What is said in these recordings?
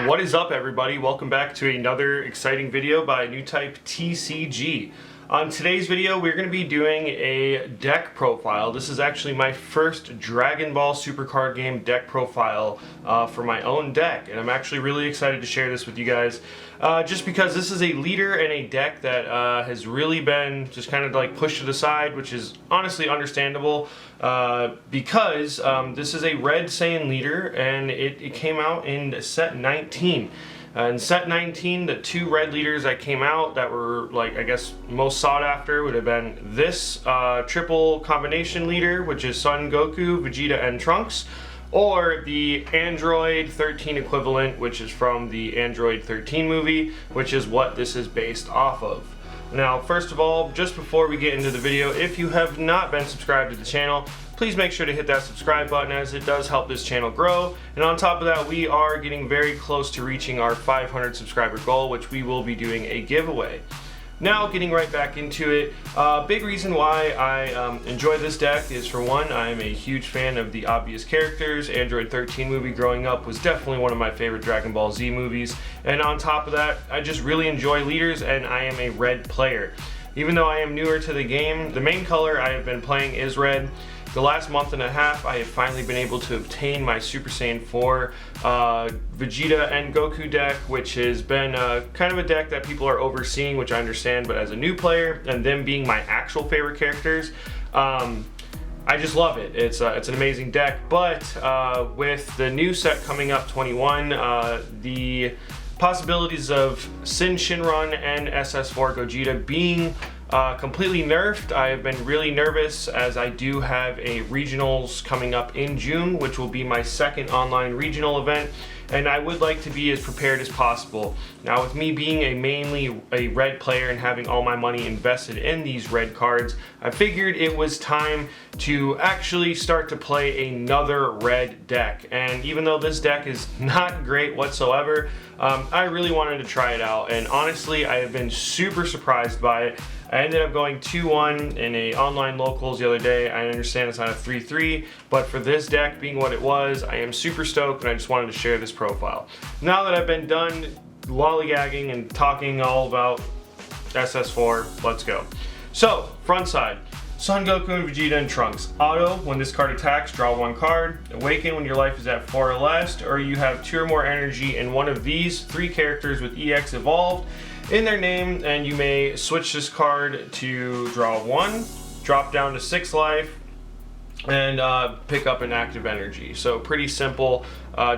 What is up, everybody? Welcome back to another exciting video by Newtype TCG. On today's video, we're going to be doing a deck profile. This is actually my first Dragon Ball Super Card Game deck profile for my own deck, and I'm actually really excited to share this with you guys just because this is a leader and a deck that has really been just kind of like pushed to the side, which is honestly understandable because this is a red Saiyan leader and it came out in set 19. In set 19, the two red leaders that came out that were, like, I guess most sought after would have been this triple combination leader, which is Son Goku, Vegeta, and Trunks, or the Android 13 equivalent, which is from the Android 13 movie, which is what this is based off of. Now, first of all, just before we get into the video, if you have not been subscribed to the channel, please make sure to hit that subscribe button, as it does help this channel grow. And on top of that, we are getting very close to reaching our 500 subscriber goal, which we will be doing a giveaway. Now, getting right back into it, big reason why I enjoy this deck is, for one, I am a huge fan of the obvious characters. Android 13 movie growing up was definitely one of my favorite Dragon Ball Z movies. And on top of that, I just really enjoy leaders, and I am a red player. Even though I am newer to the game, the main color I have been playing is red. The last month and a half, I have finally been able to obtain my Super Saiyan 4 Vegeta and Goku deck, which has been kind of a deck that people are overseeing, which I understand, but as a new player, and them being my actual favorite characters, I just love it. It's an amazing deck, but with the new set coming up, 21, the possibilities of Sin Shinron and SS4 Vegito being completely nerfed, I have been really nervous, as I do have a regionals coming up in June, which will be my second online regional event, and I would like to be as prepared as possible. Now, with me being mainly a red player and having all my money invested in these red cards, I figured it was time to actually start to play another red deck. And even though this deck is not great whatsoever, I really wanted to try it out, and honestly, I have been super surprised by it. I ended up going 2-1 in a online locals the other day. I understand it's not a 3-3, but for this deck being what it was, I am super stoked, and I just wanted to share this profile. Now that I've been done lollygagging and talking all about SS4, let's go. So, front side, Son Goku and Vegeta and Trunks. Auto, when this card attacks, draw one card. Awaken when your life is at 4 or less, or you have 2 or more energy in one of these 3 characters with EX evolved in their name, and you may switch this card to draw 1, drop down to 6 life, and pick up an active energy. So pretty simple,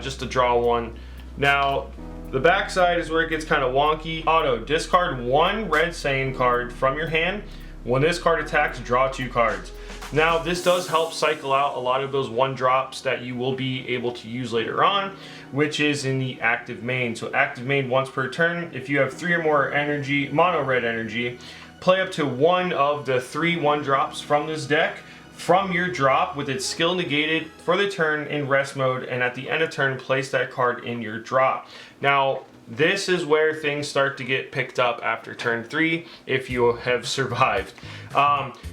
just to draw 1. Now, the backside is where it gets kind of wonky. Auto, discard 1 red Saiyan card from your hand. When this card attacks, draw 2 cards. Now, this does help cycle out a lot of those 1-drops that you will be able to use later on, which is in the active main. So active main once per turn. If you have 3 or more energy, mono red energy, play up to 1 of the 3 1-drops from this deck from your drop with its skill negated for the turn in rest mode, and at the end of turn, place that card in your drop. Now, this is where things start to get picked up after turn 3 if you have survived.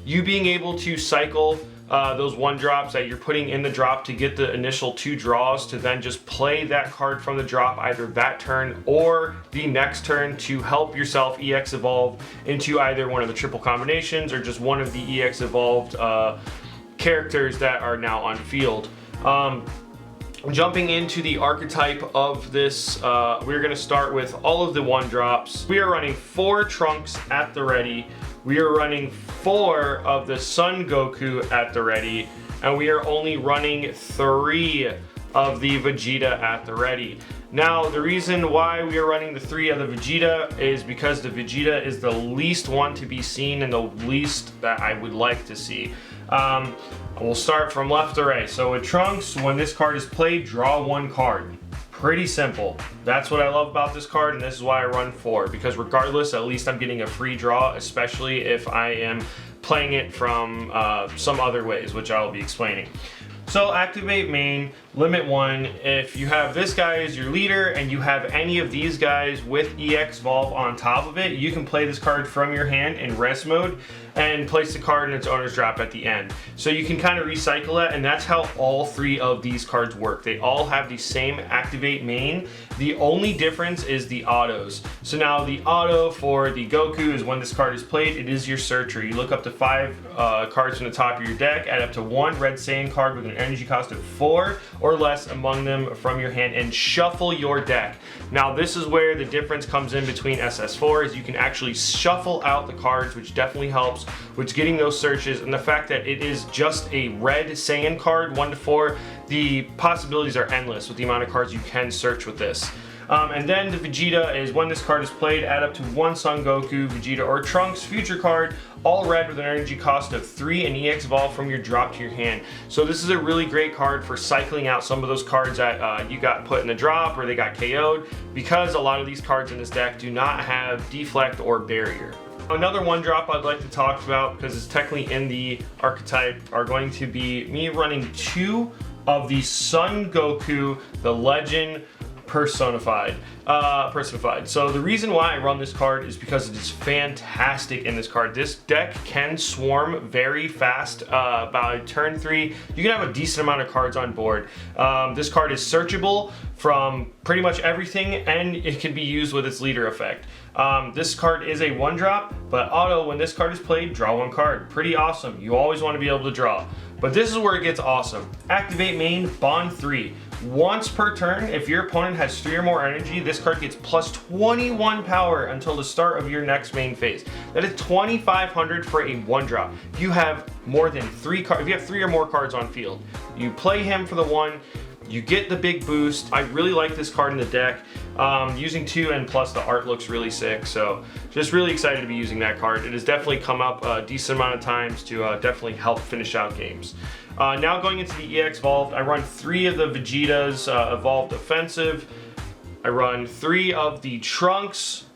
You being able to cycle those 1-drops that you're putting in the drop to get the initial 2 draws, to then just play that card from the drop either that turn or the next turn to help yourself EX evolve into either one of the triple combinations or just one of the EX evolved characters that are now on field. Jumping into the archetype of this, we're going to start with all of the 1-drops. We are running 4 Trunks at the ready. We are running 4 of the Son Goku at the ready. And we are only running 3 of the Vegeta at the ready. Now, the reason why we are running the 3 of the Vegeta is because the Vegeta is the least one to be seen and the least that I would like to see. We'll start from left to right. So with Trunks, when this card is played, draw 1 card. Pretty simple. That's what I love about this card, and this is why I run 4, because regardless, at least I'm getting a free draw, especially if I am playing it from some other ways, which I'll be explaining. So activate main, limit 1, if you have this guy as your leader and you have any of these guys with EX Evolve on top of it, you can play this card from your hand in rest mode and place the card in its owner's drop at the end. So you can kind of recycle that, and that's how all 3 of these cards work. They all have the same activate main. The only difference is the autos. So now the auto for the Goku is when this card is played, it is your searcher. You look up to 5 cards from the top of your deck, add up to 1 red Saiyan card with an energy cost of 4 or less among them from your hand, and shuffle your deck. Now this is where the difference comes in between SS4, is you can actually shuffle out the cards, which definitely helps with getting those searches, and the fact that it is just a red Saiyan card, 1 to 4, the possibilities are endless with the amount of cards you can search with this. And then the Vegeta is when this card is played, add up to 1 Son Goku, Vegeta, or Trunks future card, all red with an energy cost of 3 and EX Evolve from your drop to your hand. So this is a really great card for cycling out some of those cards that you got put in the drop or they got KO'd, because a lot of these cards in this deck do not have deflect or barrier. Another 1-drop I'd like to talk about, because it's technically in the archetype, are going to be me running 2 of the Son Goku, the Legend personified. So the reason why I run this card is because it is fantastic in this card. This deck can swarm very fast. By turn 3, you can have a decent amount of cards on board. This card is searchable from pretty much everything, and it can be used with its leader effect. This card is a 1-drop, but auto, when this card is played, draw 1 card. Pretty awesome. You always want to be able to draw. But this is where it gets awesome. Activate main, bond 3. Once per turn, if your opponent has 3 or more energy, this card gets plus 21 power until the start of your next main phase. That is 2,500 for a 1-drop. If you have more than 3 cards, if you have 3 or more cards on field, you play him for the 1, you get the big boost. I really like this card in the deck. Using 2, and plus the art looks really sick, so just really excited to be using that card. It has definitely come up a decent amount of times to definitely help finish out games. Now going into the EX Evolved, I run 3 of the Vegetas Evolved Offensive, I run 3 of the Trunks,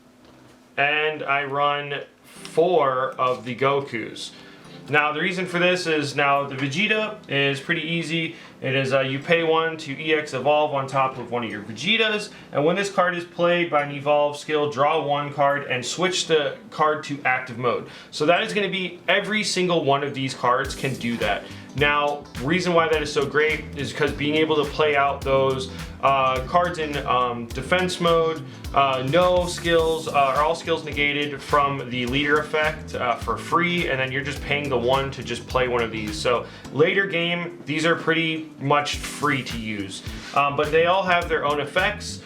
and I run 4 of the Gokus. Now the reason for this is, now the Vegeta is pretty easy. It is you pay 1 to EX Evolve on top of one of your Vegetas, and when this card is played by an Evolve skill, draw 1 card and switch the card to active mode. So that is going to be every single one of these cards can do that. Now, reason why that is so great is because being able to play out those cards in defense mode, no skills, are all skills negated from the leader effect for free, and then you're just paying the 1 to just play one of these. So later game, these are pretty much free to use, but they all have their own effects.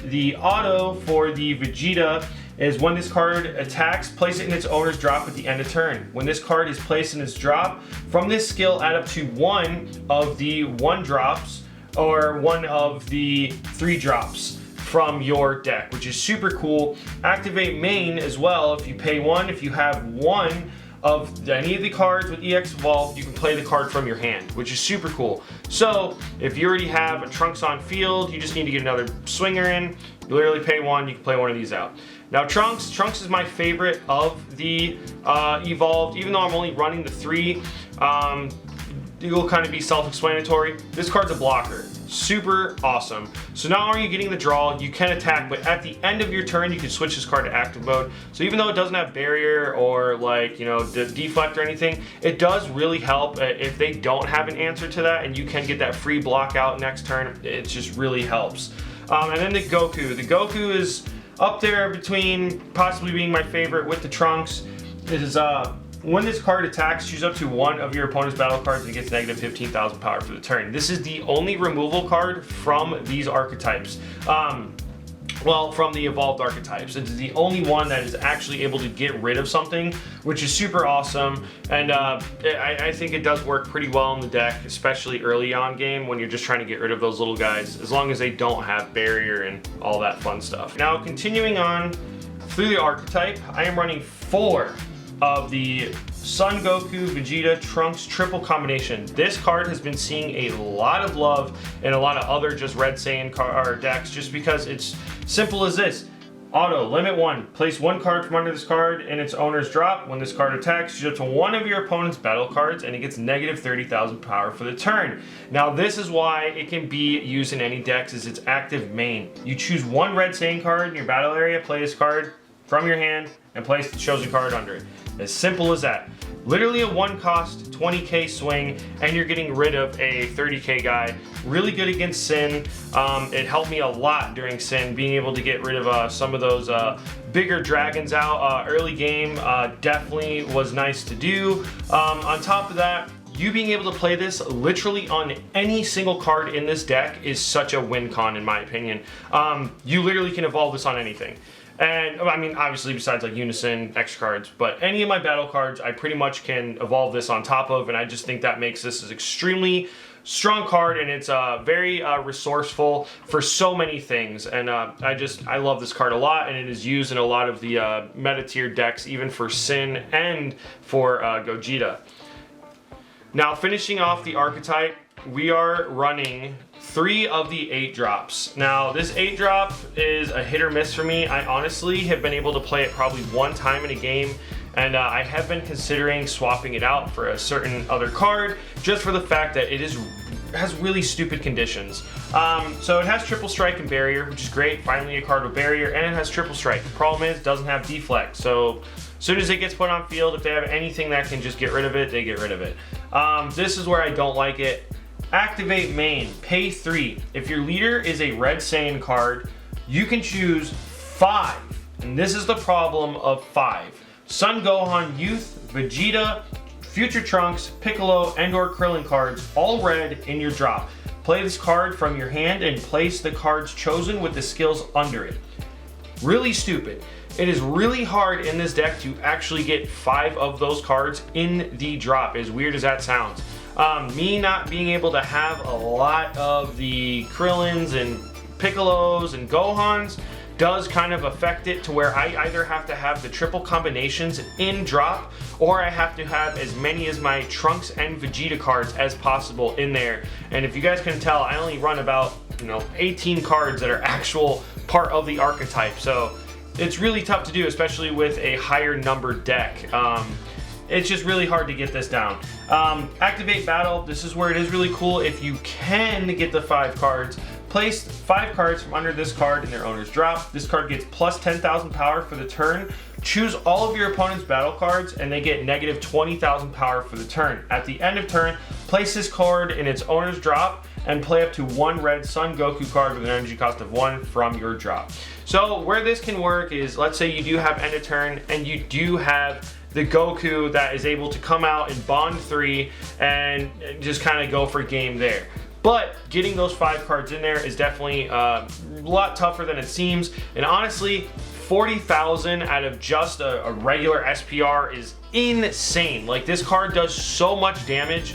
The auto for the Vegeta is when this card attacks, place it in its owner's drop at the end of turn. When this card is placed in its drop, from this skill add up to 1 of the 1-drops or 1 of the 3-drops from your deck, which is super cool. Activate main as well. If you pay 1, if you have 1 of any of the cards with EX Evolve, you can play the card from your hand, which is super cool. So if you already have a Trunks on field, you just need to get another swinger in. You literally pay 1, you can play one of these out. Now Trunks is my favorite of the Evolved, even though I'm only running the 3. It will kind of be self-explanatory. This card's a blocker. Super awesome. So not only are you getting the draw, you can attack, but at the end of your turn, you can switch this card to active mode. So even though it doesn't have barrier or like, you know, deflect or anything, it does really help if they don't have an answer to that, and you can get that free block out next turn. It just really helps. And then the Goku. The Goku is up there between possibly being my favorite with the Trunks. It is when this card attacks, choose up to 1 of your opponent's battle cards and it gets negative 15,000 power for the turn. This is the only removal card from these archetypes. Well, from the evolved archetypes. It's the only one that is actually able to get rid of something, which is super awesome. And I think it does work pretty well in the deck, especially early on game when you're just trying to get rid of those little guys, as long as they don't have barrier and all that fun stuff. Now, continuing on through the archetype, I am running 4 of the Son Goku Vegeta Trunks triple combination. This card has been seeing a lot of love in a lot of other just red Saiyan decks, just because it's simple as this. Auto, limit 1. Place 1 card from under this card in its owner's drop. When this card attacks, choose up to one of your opponent's battle cards and it gets negative 30,000 power for the turn. Now this is why it can be used in any decks, is its active main. You choose one red Saiyan card in your battle area, play this card from your hand, and place the chosen card under it. As simple as that. Literally a 1 cost 20k swing, and you're getting rid of a 30k guy. Really good against Sin. It helped me a lot during Sin, being able to get rid of some of those bigger dragons out early game. Definitely was nice to do. On top of that, you being able to play this literally on any single card in this deck is such a win con in my opinion. You literally can evolve this on anything. And I mean, obviously besides like Unison, X cards, but any of my battle cards I pretty much can evolve this on top of, and I just think that makes this an extremely strong card, and it's very resourceful for so many things. And I love this card a lot, and it is used in a lot of the meta tier decks, even for Sin and for Gogeta. Now finishing off the archetype, we are running 3 of the 8 drops. Now this 8 drop is a hit or miss for me. I honestly have been able to play it probably 1 time in a game, and I have been considering swapping it out for a certain other card, just for the fact that it has really stupid conditions. So it has triple strike and barrier, which is great, finally a card with barrier, and it has triple strike. The problem is it doesn't have deflect, so as soon as it gets put on field, if they have anything that can just get rid of it, they get rid of it. This is where I don't like it. Activate main, pay 3. If your leader is a red Saiyan card, you can choose 5. And this is the problem of 5. Son Gohan, Youth, Vegeta, Future Trunks, Piccolo, and/or Krillin cards, all red in your drop. Play this card from your hand and place the cards chosen with the skills under it. Really stupid. It is really hard in this deck to actually get 5 of those cards in the drop, as weird as that sounds. Me not being able to have a lot of the Krillins and Piccolos and Gohans does kind of affect it to where I either have to have the triple combinations in drop, or I have to have as many as my Trunks and Vegeta cards as possible in there. And if you guys can tell, I only run about 18 cards that are actual part of the archetype, so it's really tough to do, especially with a higher numbered deck. It's just really hard to get this down. Activate battle, this is where it is really cool. If you can get the 5 cards, place 5 cards from under this card in their owner's drop. This card gets plus 10,000 power for the turn. Choose all of your opponent's battle cards and they get negative 20,000 power for the turn. At the end of turn, place this card in its owner's drop and play up to 1 red Son Goku card with an energy cost of 1 from your drop. So where this can work is, let's say you do have end of turn and you do have the Goku that is able to come out and bond 3 and just kind of go for game there. But getting those 5 cards in there is definitely a lot tougher than it seems. And honestly, 40,000 out of just a regular SPR is insane. Like, this card does so much damage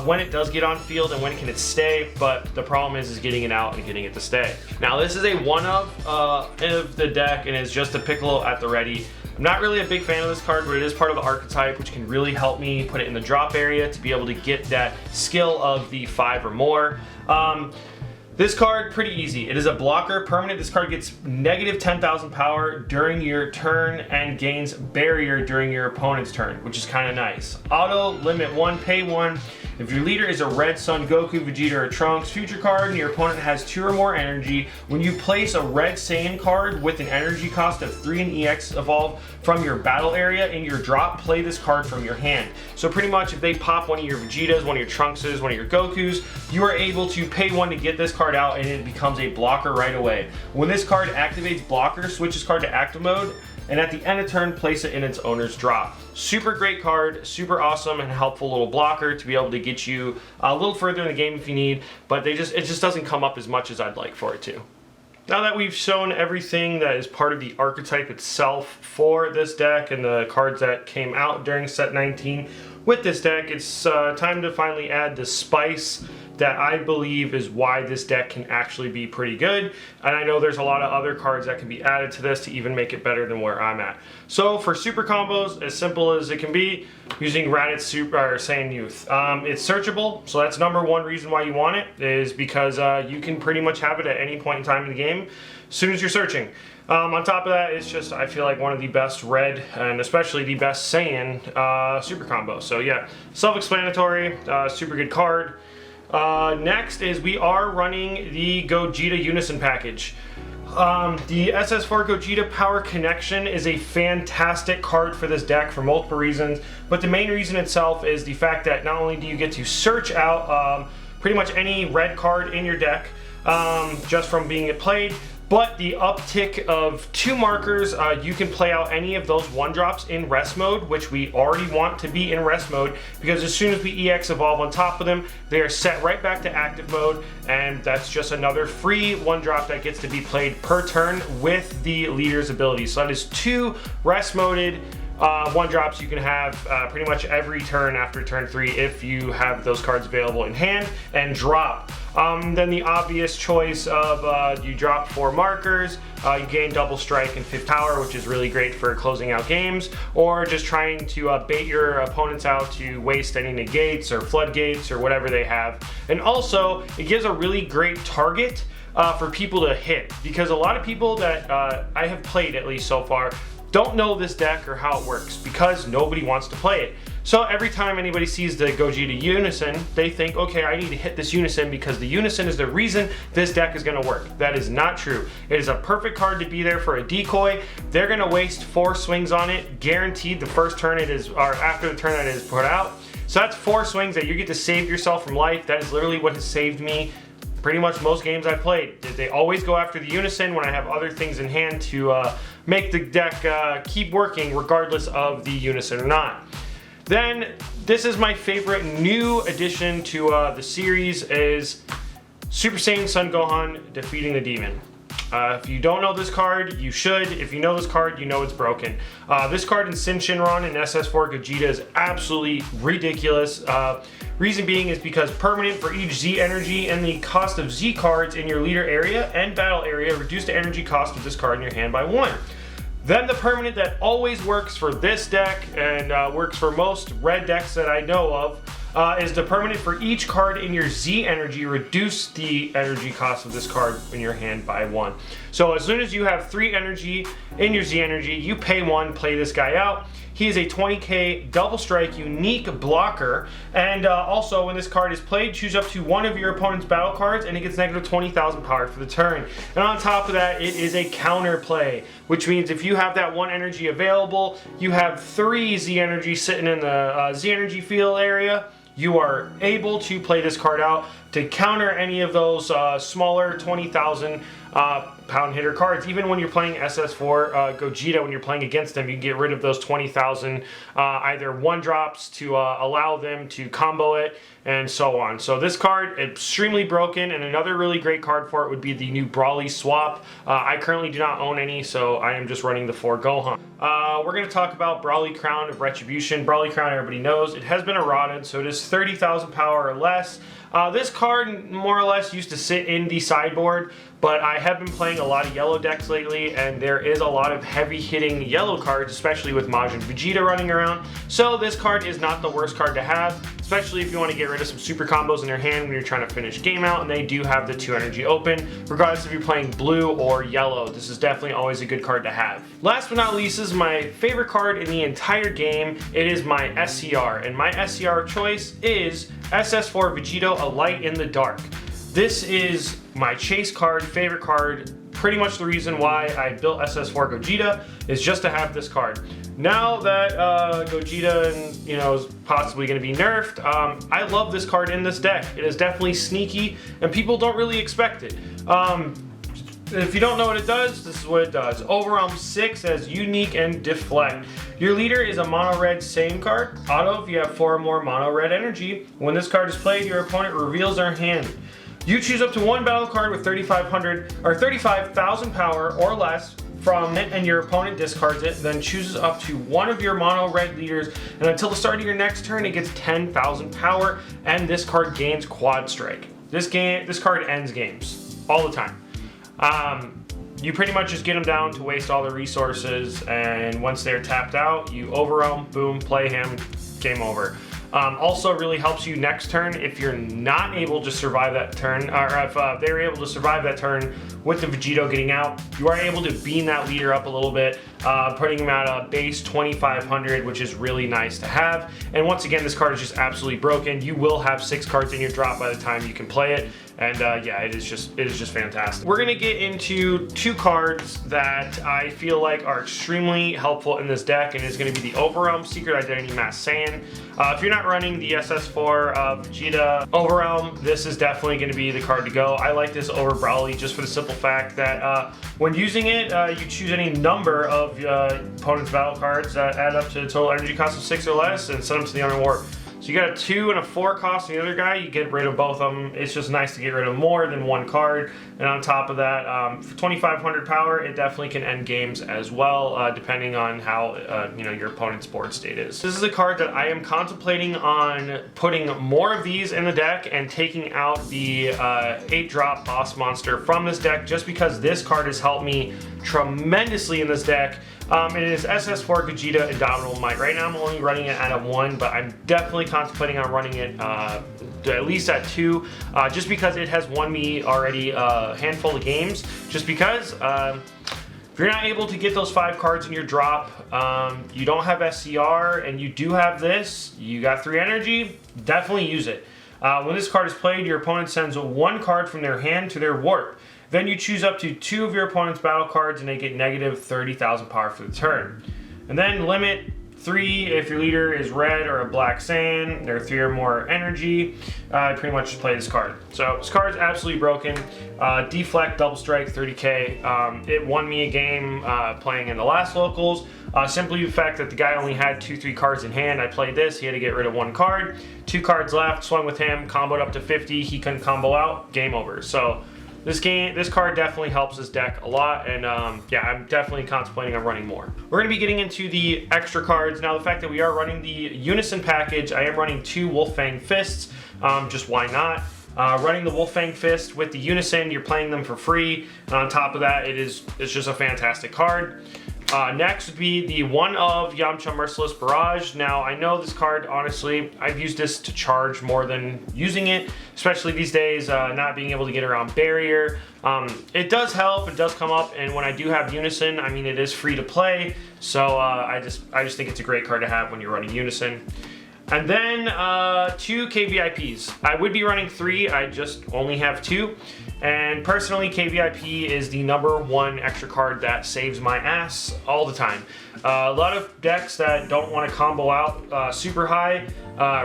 when it does get on field and when can it stay, but the problem is getting it out and getting it to stay. Now this is a one of the deck and it's just a Piccolo at the ready. I'm not really a big fan of this card, but it is part of the archetype, which can really help me put it in the drop area to be able to get that skill of the 5 or more. This card, pretty easy. It is a blocker permanent. This card gets negative 10,000 power during your turn and gains barrier during your opponent's turn, which is kind of nice. Auto, limit 1, pay 1. If your leader is a red Son Goku, Vegeta, or Trunks future card and your opponent has 2 or more energy, when you place a red Saiyan card with an energy cost of 3 and EX evolve from your battle area in your drop, play this card from your hand. So pretty much if they pop one of your Vegetas, one of your Trunkses, one of your Gokus, you are able to pay 1 to get this card out and it becomes a blocker right away. When this card activates blocker, switch this card to active mode, and at the end of turn, place it in its owner's drop. Super great card, super awesome and helpful little blocker to be able to get you a little further in the game if you need, but it just doesn't come up as much as I'd like for it to. Now that we've shown everything that is part of the archetype itself for this deck and the cards that came out during set 19 with this deck, it's time to finally add the spice that I believe is why this deck can actually be pretty good. And I know there's a lot of other cards that can be added to this to even make it better than where I'm at. So for super combos, as simple as it can be, using Raditz Super or Saiyan Youth. It's searchable, so that's number one reason why you want it, is because you can pretty much have it at any point in time in the game as soon as you're searching. On top of that, it's just, I feel like, one of the best red, and especially the best Saiyan super combos. So yeah, self-explanatory, super good card. Next is we are running the Gogeta Unison package. The SS4 Gogeta Power Connection is a fantastic card for this deck for multiple reasons, but the main reason itself is the fact that not only do you get to search out pretty much any red card in your deck just from being played, but the uptick of 2 markers, you can play out any of those 1-drops in rest mode, which we already want to be in rest mode, because as soon as we EX evolve on top of them, they are set right back to active mode, and that's just another free 1-drop that gets to be played per turn with the leader's ability. So that is 2 rest moded 1-drops you can have pretty much every turn after turn 3 if you have those cards available in hand and drop. Then the obvious choice of you drop 4 markers, you gain double strike and 5th power, which is really great for closing out games, or just trying to bait your opponents out to waste any negates or floodgates or whatever they have. And also, it gives a really great target for people to hit, because a lot of people that I have played, at least so far, don't know this deck or how it works because nobody wants to play it. So every time anybody sees the Gogeta Unison, they think, okay, I need to hit this Unison because the Unison is the reason this deck is going to work. That is not true. It is a perfect card to be there for a decoy. They're going to waste 4 swings on it, guaranteed the first turn it is, or after the turn that it is put out. So that's 4 swings that you get to save yourself from life. That is literally what has saved me pretty much most games I've played. They always go after the Unison when I have other things in hand to make the deck keep working regardless of the Unison or not. Then, this is my favorite new addition to the series, is Super Saiyan Son Gohan defeating the demon. If you don't know this card, you should. If you know this card, you know it's broken. This card in Sin Shinron and SS4 Gogeta is absolutely ridiculous. Reason being is because permanent for each Z energy and the cost of Z cards in your leader area and battle area reduce the energy cost of this card in your hand by 1. Then the permanent that always works for this deck and works for most red decks that I know of is the permanent for each card in your Z energy reduce the energy cost of this card in your hand by 1. So as soon as you have 3 energy in your Z energy, you pay 1, play this guy out. He is a 20k double strike unique blocker, and also when this card is played, choose up to 1 of your opponent's battle cards and it gets negative 20,000 power for the turn. And on top of that, it is a counter play, which means if you have that 1 energy available, you have 3 Z energy sitting in the Z energy field area, you are able to play this card out to counter any of those smaller 20,000 pound hitter cards. Even when you're playing SS4 Gogeta, when you're playing against them, you can get rid of those 20,000 either 1-drops to allow them to combo it and so on. So this card, extremely broken, and another really great card for it would be the new Brawley swap. I currently do not own any, so I am just running the 4 Gohan. We're going to talk about Brawley Crown of Retribution. Brawley Crown, everybody knows, it has been eroded, so it is 30,000 power or less. This card more or less used to sit in the sideboard, but I have been playing a lot of yellow decks lately, and there is a lot of heavy hitting yellow cards, especially with Majin Vegeta running around. So this card is not the worst card to have, especially if you want to get rid of some super combos in your hand when you're trying to finish game out, and they do have the 2 energy open, regardless if you're playing blue or yellow. This is definitely always a good card to have. Last but not least is my favorite card in the entire game. It is my SCR, and my SCR choice is SS4 Vegito, A Light in the Dark. This is my chase card, favorite card, pretty much the reason why I built SS4 Gogeta is just to have this card. Now that Gogeta is possibly going to be nerfed, I love this card in this deck. It is definitely sneaky, and people don't really expect it. If you don't know what it does, this is what it does. Overarm 6 as unique and deflect. Your leader is a mono red Saiyan card. Auto if you have 4 or more mono red energy. When this card is played, your opponent reveals their hand. You choose up to 1 battle card with 3,500 or 35,000 power or less from it and your opponent discards it, then chooses up to one of your mono red leaders, and until the start of your next turn it gets 10,000 power, and this card gains quad strike. This card ends games all the time. You pretty much just get them down to waste all the resources, and once they're tapped out, you overwhelm, boom, play him, game over. Also really helps you next turn if you're not able to survive that turn, or if they're able to survive that turn with the Vegito getting out, you are able to beam that leader up a little bit, putting him at a base 2,500, which is really nice to have. And once again, this card is just absolutely broken. You will have 6 cards in your drop by the time you can play it. And yeah, it is just fantastic. We're gonna get into 2 cards that I feel like are extremely helpful in this deck, and it's gonna be the Overarm Secret Identity Masked Saiyan. If you're not running the SS4 Vegeta Overarm, this is definitely gonna be the card to go. I like this over Brawley just for the simple fact that when using it, you choose any number of opponent's battle cards that add up to a total energy cost of 6 or less and send them to the Honor War. So you got a 2 and a 4 cost on the other guy, you get rid of both of them. It's just nice to get rid of more than 1 card. And on top of that, for 2,500 power, it definitely can end games as well, depending on how you know, your opponent's board state is. This is a card that I am contemplating on putting more of these in the deck and taking out the 8-drop boss monster from this deck, just because this card has helped me tremendously in this deck. It is SS4 Gogeta Indominal Mic. Right now I'm only running it at a 1, but I'm definitely contemplating on running it at least at 2, just because it has won me already a handful of games. Just because if you're not able to get those 5 cards in your drop, you don't have SCR, and you do have this, you got 3 energy, definitely use it. When this card is played, your opponent sends 1 card from their hand to their warp. Then you choose up to 2 of your opponent's battle cards and they get negative 30,000 power for the turn. And then limit 3 if your leader is red or a black Saiyan. There are 3 or more energy. Pretty much just play this card. So this card is absolutely broken. Deflect, double strike, 30k. It won me a game playing in the last locals. Simply the fact that the guy only had 2-3 cards in hand. I played this, he had to get rid of 1 card. 2 cards left, swung with him, comboed up to 50. He couldn't combo out, game over. So this card definitely helps this deck a lot, and yeah, I'm definitely contemplating on running more. We're going to be getting into the extra cards. Now, the fact that we are running the Unison package, I am running 2 Wolfang Fists, just why not? Running the Wolfang Fist with the Unison, you're playing them for free, and on top of that, it's just a fantastic card. Next would be the one of Yamcha Merciless Barrage. Now, I know this card, honestly, I've used this to charge more than using it, especially these days, not being able to get around barrier. It does help, it does come up, and when I do have Unison, I mean, it is free to play, so I just think it's a great card to have when you're running Unison. And then 2 KVIPs. I would be running 3, I just only have 2. And personally, KVIP is the #1 extra card that saves my ass all the time. A lot of decks that don't want to combo out super high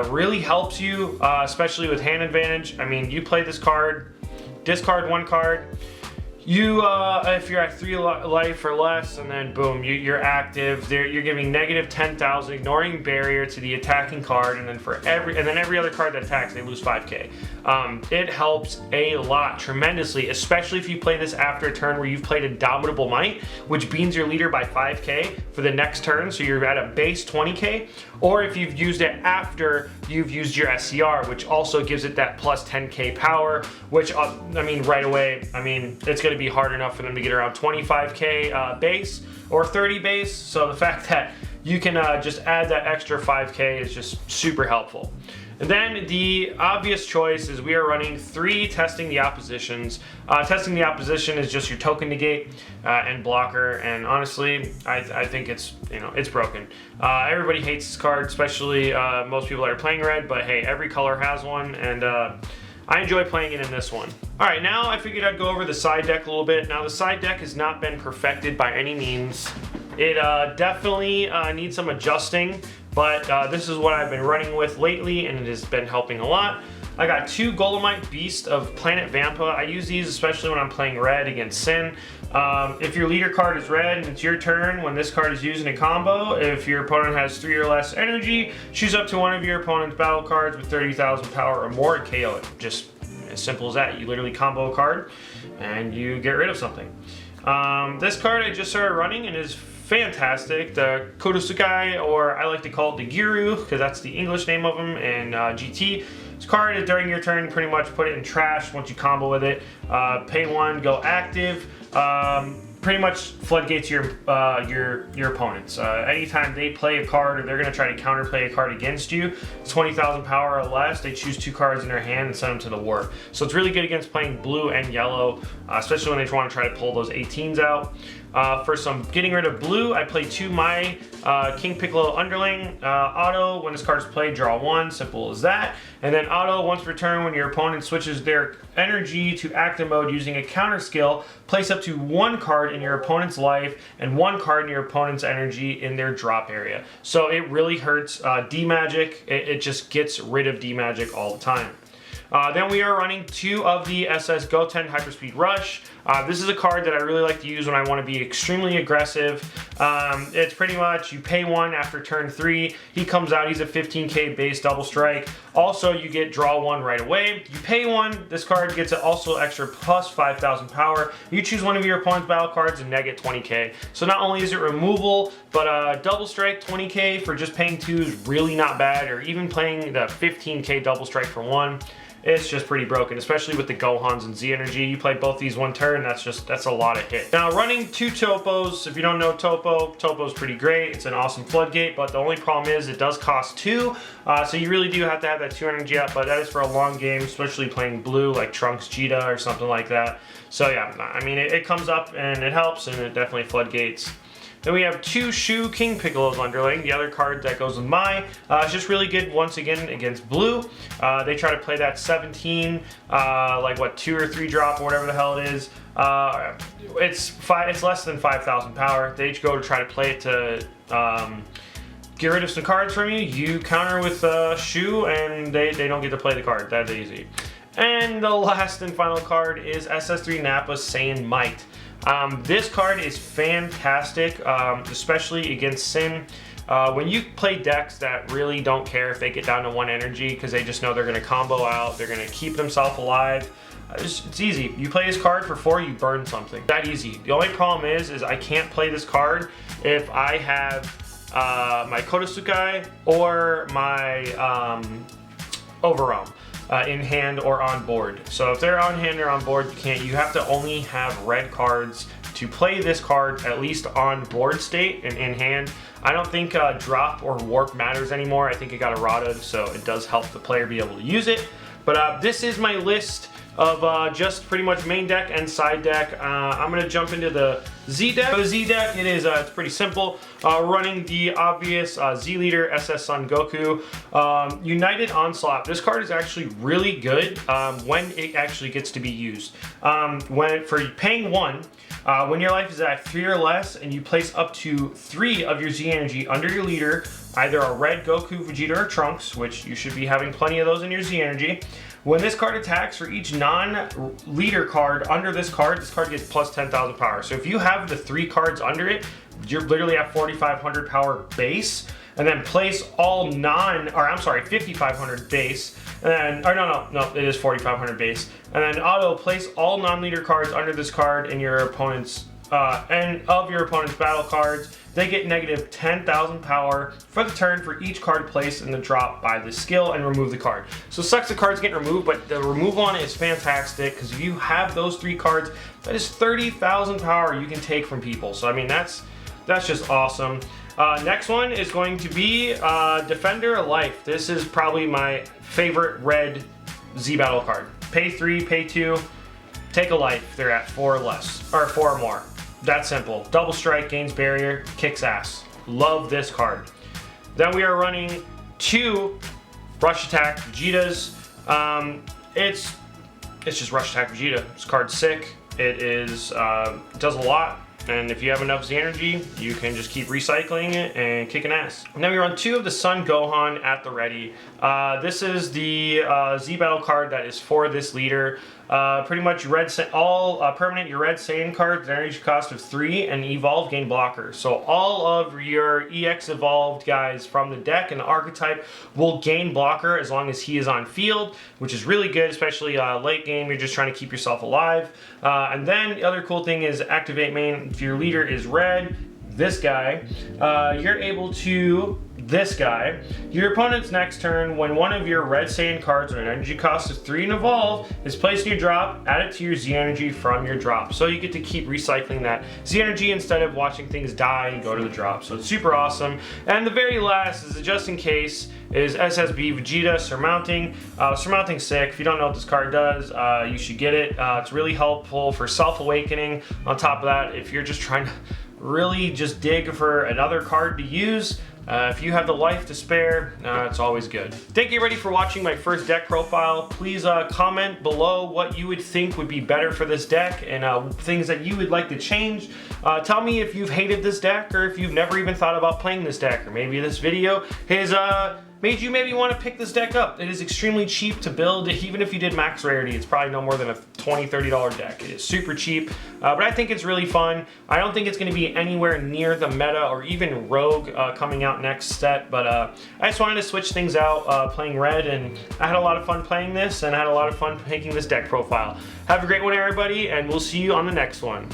really helps you, especially with hand advantage. I mean, you play this card, discard 1 card, you, if you're at 3 life or less, and then boom, you're active. You're giving negative 10,000, ignoring barrier to the attacking card, and then every other card that attacks, they lose 5k. It helps a lot, tremendously, especially if you play this after a turn where you've played Indomitable Might, which beans your leader by 5k for the next turn, so you're at a base 20k, or if you've used it after you've used your SCR, which also gives it that plus 10k power, which, I mean, right away, I mean, it's going to be hard enough for them to get around 25k base or 30 base, so the fact that you can just add that extra 5k is just super helpful. And then the obvious choice is we are running 3 Testing the Oppositions. Testing the Opposition is just your token negate and blocker, and honestly, I think it's, you know, it's broken. Everybody hates this card, especially most people that are playing red, but hey, every color has one, and I enjoy playing it in this one. All right, now I figured I'd go over the side deck a little bit. Now, the side deck has not been perfected by any means. It definitely needs some adjusting, but this is what I've been running with lately, and it has been helping a lot. I got 2 Golemite Beast of Planet Vampa. I use these especially when I'm playing red against Sin. If your leader card is red and it's your turn when this card is used in a combo, if your opponent has 3 or less energy, choose up to one of your opponent's battle cards with 30,000 power or more and KO it. Just as simple as that. You literally combo a card and you get rid of something. This card I just started running and is fantastic. The Kodosukai, or I like to call it the Giru, because that's the English name of him in GT. This card is during your turn, pretty much put it in trash once you combo with it. Pay 1, go active. Pretty much floodgates your opponents. Anytime they play a card or they're going to try to counterplay a card against you, 20,000 power or less, they choose 2 cards in their hand and send them to the war. So it's really good against playing blue and yellow, especially when they want to try to pull those 18s out. For some getting rid of blue, I play 2 my King Piccolo Underling. Auto, when this card is played, draw 1, simple as that. And then auto, once per turn, when your opponent switches their energy to active mode using a counter skill, place up to 1 card in your opponent's life and 1 card in your opponent's energy in their drop area. So it really hurts D-Magic. It just gets rid of D-Magic all the time. Then we are running 2 of the SS Goten Hyperspeed Rush. This is a card that I really like to use when I want to be extremely aggressive. It's pretty much you pay 1 after turn 3. He comes out, he's a 15k base double strike. Also, you get draw 1 right away. You pay 1, this card gets also extra plus 5,000 power. You choose one of your opponent's battle cards and neg it 20k. So not only is it removal, but double strike 20k for just paying 2 is really not bad, or even playing the 15k double strike for 1. It's just pretty broken, especially with the Gohans and Z Energy. You play both these 1 turn, that's a lot of hit. Now, running 2 Topos, if you don't know Topo's pretty great. It's an awesome floodgate, but the only problem is it does cost 2, so you really do have to have that 2 energy up, but that is for a long game, especially playing blue like Trunks Gogeta or something like that. So yeah, I mean, it comes up and it helps, and it definitely floodgates. Then we have 2 Shu King Piccolo's Underling, the other card that goes with my. It's just really good once again against blue. They try to play that 17, like what, 2 or 3 drop or whatever the hell it is. It's less than 5,000 power. They each go to try to play it to get rid of some cards from you. You counter with Shu, and they don't get to play the card. That's easy. And the last and final card is SS3 Nappa's Saiyan Might. This card is fantastic, especially against Sin. When you play decks that really don't care if they get down to 1 energy because they just know they're going to combo out, they're going to keep themselves alive, it's easy. You play this card for 4, you burn something. That easy. The only problem is I can't play this card if I have my Kodosukai or my Overarm in hand or on board. So if they're on hand or on board, you can't. You have to only have red cards to play this card, at least on board state and in hand. I don't think drop or warp matters anymore. I think it got errata, so it does help the player be able to use it. But this is my list of just pretty much main deck and side deck. I'm going to jump into the Z deck. The Z deck, it's pretty simple. Running the obvious Z leader SS Son Goku. United Onslaught. This card is actually really good when it actually gets to be used. For paying 1, when your life is at 3 or less and you place up to 3 of your Z energy under your leader, either a red Goku, Vegeta, or Trunks, which you should be having plenty of those in your Z energy. When this card attacks, for each non-leader card under this card gets plus 10,000 power. So if you have the 3 cards under it, you're literally at 4,500 power base, and then place all 5,500 base, and then, no, it is 4,500 base, and then auto place all non-leader cards under this card in your opponent's, and of your opponent's battle cards. They get negative 10,000 power for the turn for each card placed in the drop by the skill, and remove the card. So it sucks the cards get removed, but the removal on it is fantastic, because if you have those 3 cards, that is 30,000 power you can take from people. So I mean, that's just awesome. Next one is going to be Defender of Life. This is probably my favorite red Z battle card. Pay 3, pay 2, take a life. They're at 4 or less, or 4 or more. That simple. Double strike, gains barrier, kicks ass. Love this card. Then we are running 2 Rush Attack Vegetas. It's just Rush Attack Vegeta. This card's sick. It is does a lot. and if you have enough Z energy, you can just keep recycling it and kicking ass. Now we run 2 of the Son Gohan at the ready. This is the Z battle card that is for this leader. Pretty much all permanent your red Saiyan cards, energy cost of 3 and evolve gain blocker. So all of your EX evolved guys from the deck and the archetype will gain blocker as long as he is on field, which is really good, especially late game. You're just trying to keep yourself alive. And then the other cool thing is activate main. If your leader is red, this guy, you're able to this guy. Your opponent's next turn, when one of your red Saiyan cards with an energy cost of 3 and evolve is placed in your drop, add it to your Z energy from your drop. So you get to keep recycling that Z energy instead of watching things die and go to the drop. So it's super awesome. And the very last is, just in case, is SSB Vegeta Surmounting. Surmounting sick. If you don't know what this card does, you should get it. It's really helpful for self-awakening. On top of that, if you're just trying to really just dig for another card to use, if you have the life to spare, it's always good. Thank you everybody for watching my first deck profile. Please comment below what you would think would be better for this deck and things that you would like to change. Tell me if you've hated this deck or if you've never even thought about playing this deck, or maybe this video has made you maybe want to pick this deck up. It is extremely cheap to build. Even if you did max rarity, it's probably no more than a $20, $30 deck. It is super cheap, but I think it's really fun. I don't think it's going to be anywhere near the meta or even Rogue coming out next set, but I just wanted to switch things out playing red, and I had a lot of fun playing this, and I had a lot of fun making this deck profile. Have a great one, everybody, and we'll see you on the next one.